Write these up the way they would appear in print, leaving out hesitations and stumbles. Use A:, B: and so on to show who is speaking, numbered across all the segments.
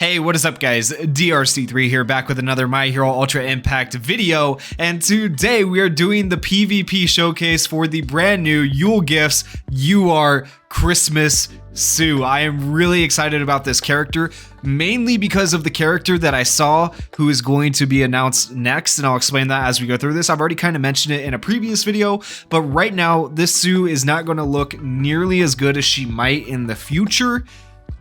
A: Hey, what is up guys? DRC3 here, back with another My Hero Ultra Impact video, and today we are doing the PvP showcase for the brand new Yule gifts, You Are Christmas Sue. I am really excited about this character, mainly because of the character that I saw who is going to be announced next, and I'll explain that as we go through this. I've already kind of mentioned it in a previous video, but right now this Sue is not going to look nearly as good as she might in the future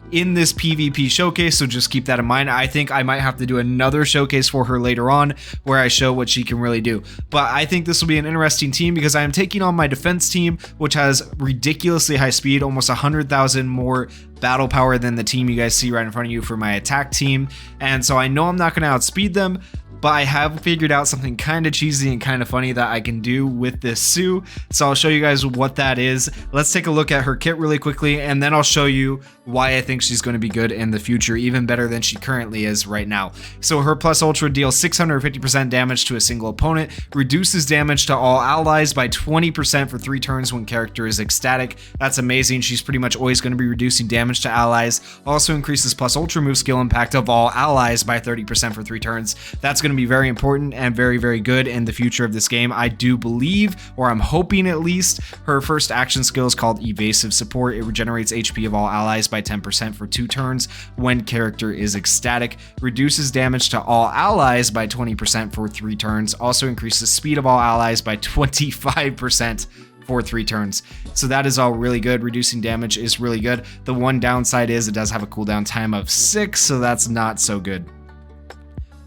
A: in this PvP showcase, so just keep that in mind. I think I might have to do another showcase for her later on where I show what she can really do. But I think this will be an interesting team because I am taking on my defense team, which has ridiculously high speed, almost 100,000 more battle power than the team you guys see right in front of you for my attack team. And so I know I'm not going to outspeed them, but I have figured out something kind of cheesy and kind of funny that I can do with this Sue. So I'll show you guys what that is. Let's take a look at her kit really quickly, and then I'll show you why I think she's going to be good in the future, even better than she currently is right now. So her plus ultra deals 650% damage to a single opponent, reduces damage to all allies by 20% for 3 turns when character is ecstatic. That's amazing. She's pretty much always going to be reducing damage to allies. Also increases plus ultra move skill impact of all allies by 30% for 3 turns. That's going to be very important and very good in the future of this game. I do believe, or I'm hoping at least, her first action skill is called evasive support. It regenerates HP of all allies by 10% for 2 turns when character is ecstatic, reduces damage to all allies by 20% for 3 turns, also increases speed of all allies by 25% for 3 turns. So that is all really good. Reducing damage is really good. The one downside is it does have a cooldown time of 6, so that's not so good.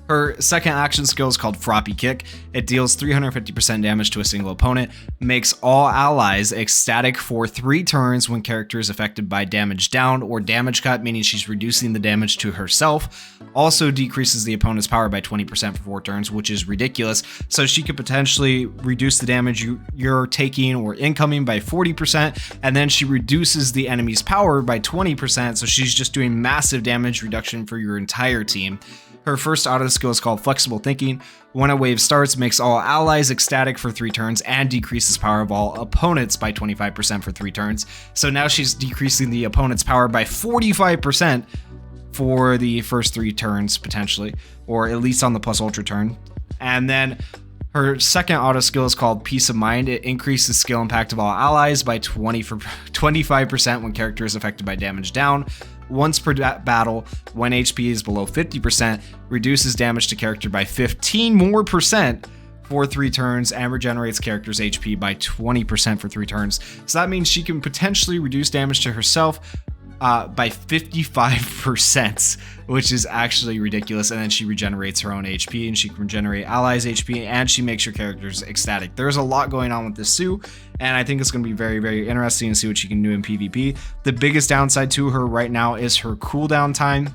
A: Her second action skill is called Froppy Kick. It deals 350% damage to a single opponent, makes all allies ecstatic for 3 turns when character is affected by damage down or damage cut, meaning she's reducing the damage to herself. Also decreases the opponent's power by 20% for 4 turns, which is ridiculous. So she could potentially reduce the damage you're taking or incoming by 40%, and then she reduces the enemy's power by 20%, so she's just doing massive damage reduction for your entire team. Her first auto skill is called Flexible Thinking. When a wave starts, makes all allies ecstatic for 3 turns and decreases power of all opponents by 25% for 3 turns. So now she's decreasing the opponent's power by 45% for the first 3 turns potentially, or at least on the plus ultra turn. And then her second auto skill is called Peace of Mind. It increases skill impact of all allies by 25% when character is affected by damage down. Once per battle, when HP is below 50%, reduces damage to character by 15% more for 3 turns and regenerates character's HP by 20% for 3 turns. So that means she can potentially reduce damage to herself by 55%, which is actually ridiculous. And then she regenerates her own HP, and she can regenerate allies' HP, and she makes your characters ecstatic. There's a lot going on with this Sue, and I think it's going to be very interesting to see what she can do in PvP. The biggest downside to her right now is her cooldown time,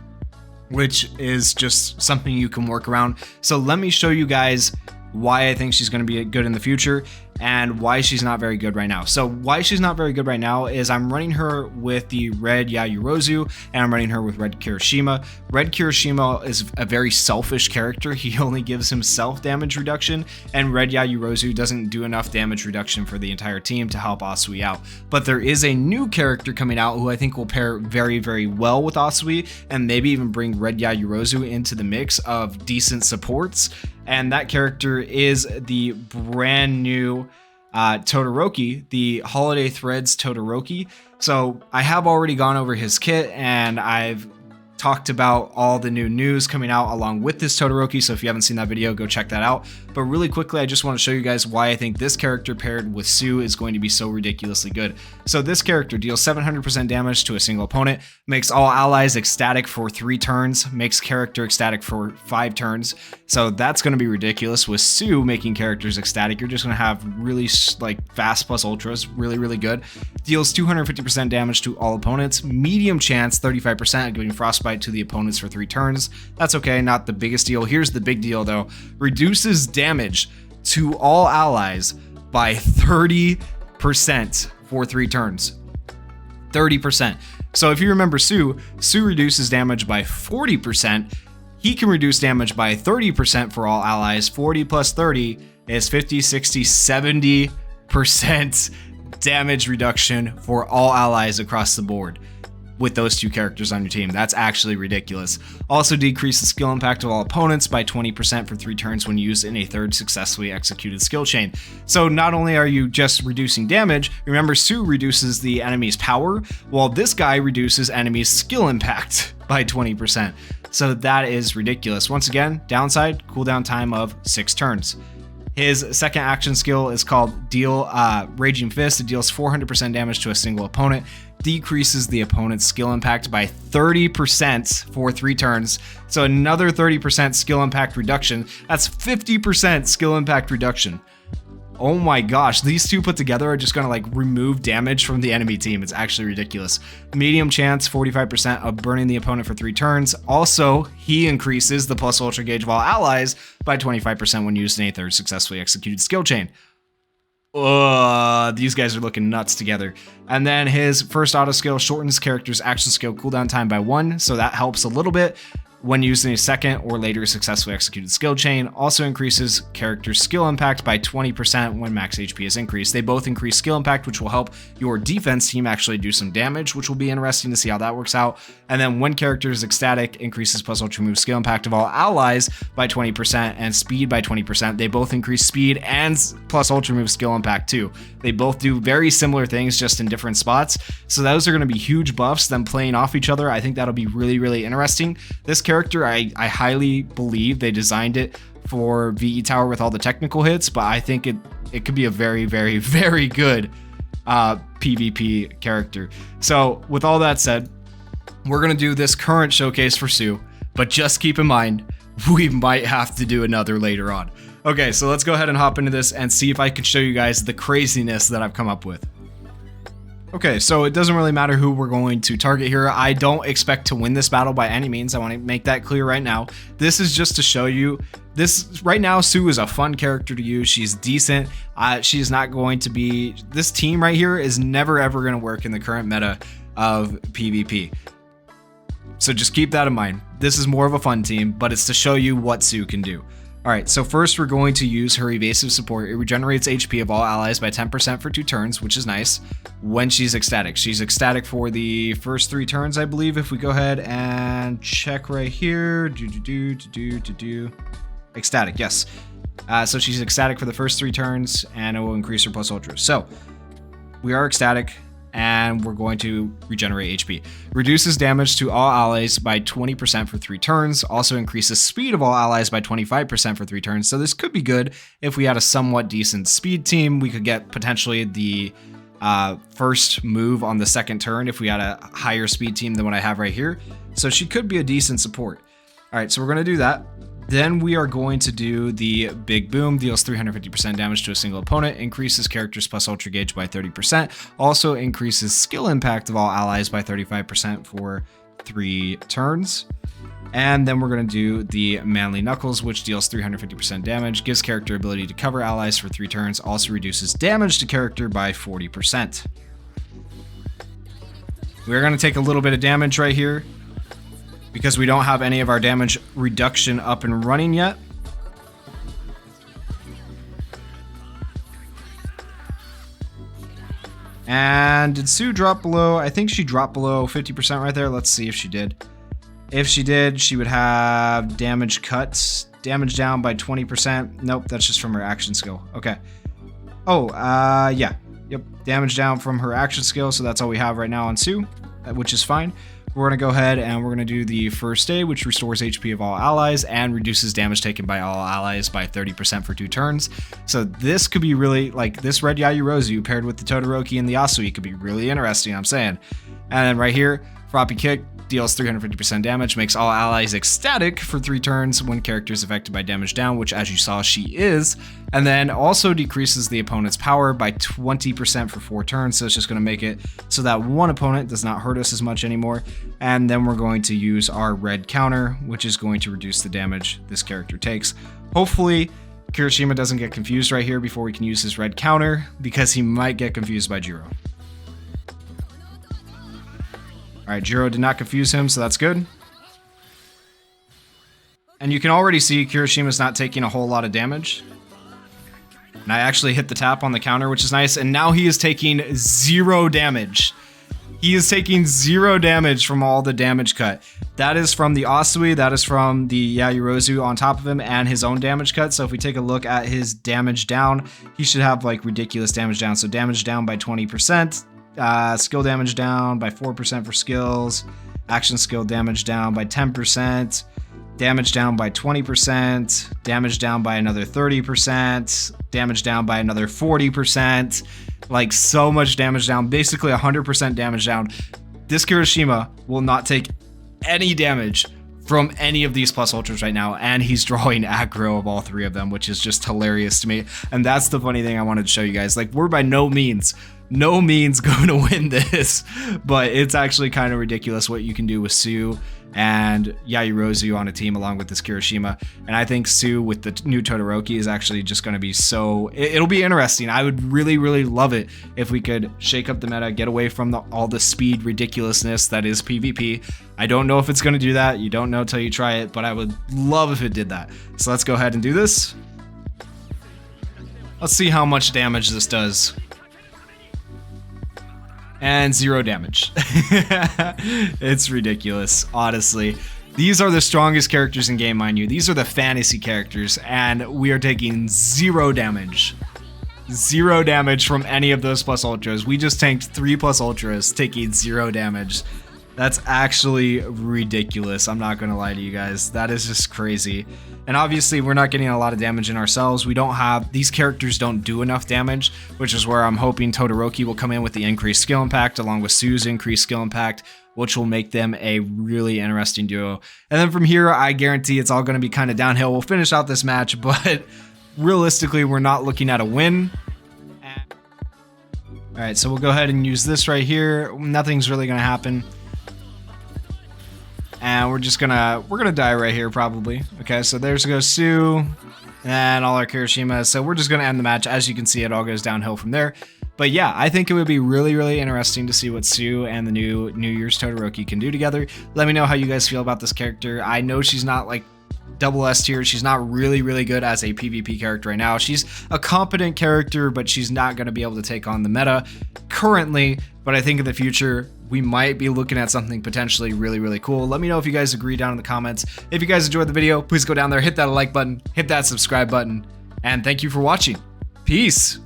A: which is just something you can work around. So let me show you guys why I think she's going to be good in the future and why she's not very good right now. So why she's not very good right now is I'm running her with the red Yayurozu and I'm running her with red Kirishima. Red Kirishima is a very selfish character. He only gives himself damage reduction, and red Yayurozu doesn't do enough damage reduction for the entire team to help Asui out. But there is a new character coming out who I think will pair very well with Asui, and maybe even bring red Yayurozu into the mix of decent supports. And that character is the brand new Todoroki, the Holiday Threads Todoroki. So I have already gone over his kit, and I've talked about all the new news coming out along with this Todoroki, so if you haven't seen that video, go check that out. But really quickly, I just want to show you guys why I think this character paired with Sue is going to be so ridiculously good. So this character deals 700% damage to a single opponent, makes all allies ecstatic for 3 turns, makes character ecstatic for 5 turns. So that's going to be ridiculous. With Sue making characters ecstatic, you're just going to have really fast plus ultras, really good. Deals 250% damage to all opponents, medium chance 35% of giving frostbite to the opponents for 3 turns. That's okay, not the biggest deal. Here's the big deal though. Reduces damage to all allies by 30% for 3 turns. 30%. So if you remember Sue reduces damage by 40%. He can reduce damage by 30% for all allies. 40 plus 30 is 50, 60, 70% damage reduction for all allies across the board. with those two characters on your team. That's actually ridiculous. Also decrease the skill impact of all opponents by 20% for 3 turns when used in a third successfully executed skill chain. So not only are you just reducing damage, remember Sue reduces the enemy's power, while this guy reduces enemy's skill impact by 20%. So that is ridiculous. Once again, downside, cooldown time of 6 turns. His second action skill is called Deal Raging Fist. It deals 400% damage to a single opponent, decreases the opponent's skill impact by 30% for 3 turns. So another 30% skill impact reduction. That's 50% skill impact reduction. Oh my gosh, these two put together are just gonna like remove damage from the enemy team. It's actually ridiculous. Medium chance, 45% of burning the opponent for 3 turns. Also, he increases the plus ultra gauge of all allies by 25% when used in a third successfully executed skill chain. These guys are looking nuts together. And then his first auto skill shortens character's action skill cooldown time by 1, so that helps a little bit when using a second or later successfully executed skill chain. Also increases character's skill impact by 20% when max HP is increased. They both increase skill impact, which will help your defense team actually do some damage, which will be interesting to see how that works out. And then when character is ecstatic, increases plus ultra move skill impact of all allies by 20% and speed by 20%. They both increase speed and plus ultra move skill impact too. They both do very similar things, just in different spots. So those are going to be huge buffs, them playing off each other. I think that'll be really, really interesting. This character, I highly believe they designed it for VE Tower with all the technical hits, but I think it could be a very, very, very good PvP character. So with all that said, we're going to do this current showcase for Sue, but just keep in mind, we might have to do another later on. Okay, so let's go ahead and hop into this and see if I can show you guys the craziness that I've come up with. Okay, so it doesn't really matter who we're going to target here. I don't expect to win this battle by any means. I want to make that clear right now. This is just to show you this. Right now, Sue is a fun character to use. She's decent. She's not going to be... This team right here is never ever going to work in the current meta of PvP. So just keep that in mind. This is more of a fun team, but it's to show you what Sue can do. Alright, so first we're going to use her evasive support. It regenerates HP of all allies by 10% for 2 turns, which is nice, when she's ecstatic. She's ecstatic for the first 3 turns, I believe. If we go ahead and check right here. Ecstatic, yes. So she's ecstatic for the first 3 turns, and it will increase her plus ultra. So, we are ecstatic, and we're going to regenerate HP. Reduces damage to all allies by 20% for 3 turns. Also increases speed of all allies by 25% for 3 turns. So this could be good if we had a somewhat decent speed team. We could get potentially the first move on the second turn if we had a higher speed team than what I have right here. So she could be a decent support. All right, so we're going to do that. Then we are going to do the Big Boom. Deals 350% damage to a single opponent. Increases characters plus ultra gauge by 30%. Also increases skill impact of all allies by 35% for 3 turns. And then we're going to do the Manly Knuckles, which deals 350% damage. Gives character ability to cover allies for 3 turns. Also reduces damage to character by 40%. We're going to take a little bit of damage right here, because we don't have any of our damage reduction up and running yet. And did Sue drop below? I think she dropped below 50% right there. Let's see if she did. If she did, she would have damage cuts. Damage down by 20%. Nope, that's just from her action skill. Okay. Oh, yeah. Yep, damage down from her action skill. So that's all we have right now on Sue, which is fine. We're going to go ahead and we're going to do the first aid, which restores HP of all allies and reduces damage taken by all allies by 30% for 2 turns. So this could be really, like, this red Yayurozu paired with the Todoroki and the Asui could be really interesting, I'm saying. And then right here, Floppy Kick deals 350% damage, makes all allies ecstatic for 3 turns when character is affected by damage down, which as you saw, she is. And then also decreases the opponent's power by 20% for 4 turns, so it's just going to make it so that one opponent does not hurt us as much anymore. And then we're going to use our red counter, which is going to reduce the damage this character takes. Hopefully, Kirishima doesn't get confused right here before we can use his red counter, because he might get confused by Jiro. Alright, Jiro did not confuse him, so that's good. And you can already see Kirishima's not taking a whole lot of damage. And I actually hit the tap on the counter, which is nice. And now he is taking 0 damage. He is taking 0 damage from all the damage cut. That is from the Asui, that is from the Yayorozu on top of him, and his own damage cut. So if we take a look at his damage down, he should have like ridiculous damage down. So damage down by 20%, skill damage down by 4% for skills, action skill damage down by 10%, damage down by 20%, damage down by another 30%, damage down by another 40%, like so much damage down, basically 100% damage down. This Kirishima will not take any damage from any of these plus ultras right now, and he's drawing aggro of all 3 of them, which is just hilarious to me. And that's the funny thing I wanted to show you guys. Like, we're by no means going to win this, but it's actually kind of ridiculous what you can do with Sue and Yayorozu on a team along with this Kirishima. And I think Sue with the new Todoroki is actually just going to be so... It'll be interesting. I would really, really love it if we could shake up the meta, get away from all the speed ridiculousness that is PvP. I don't know if it's going to do that. You don't know till you try it, but I would love if it did that. So let's go ahead and do this. Let's see how much damage this does. And 0 damage. It's ridiculous, honestly. These are the strongest characters in game, mind you. These are the fantasy characters, and we are taking 0 damage. 0 damage from any of those plus ultras. We just tanked 3 plus ultras, taking 0 damage. That's actually ridiculous. I'm not gonna lie to you guys. That is just crazy. And obviously we're not getting a lot of damage in ourselves. These characters don't do enough damage, which is where I'm hoping Todoroki will come in with the increased skill impact along with Sue's increased skill impact, which will make them a really interesting duo. And then from here, I guarantee it's all gonna be kind of downhill. We'll finish out this match, but realistically, we're not looking at a win. All right, so we'll go ahead and use this right here. Nothing's really gonna happen. And we're gonna die right here probably. Okay, so there's goes Sue and all our Kirishima. So we're just gonna end the match. As you can see, it all goes downhill from there. But yeah, I think it would be really, really interesting to see what Sue and the new New Year's Todoroki can do together. Let me know how you guys feel about this character. I know she's not like double S tier. She's not really, really good as a PvP character right now. She's a competent character, but she's not going to be able to take on the meta currently. But I think in the future, we might be looking at something potentially really, really cool. Let me know if you guys agree down in the comments. If you guys enjoyed the video, please go down there, hit that like button, hit that subscribe button, and thank you for watching. Peace.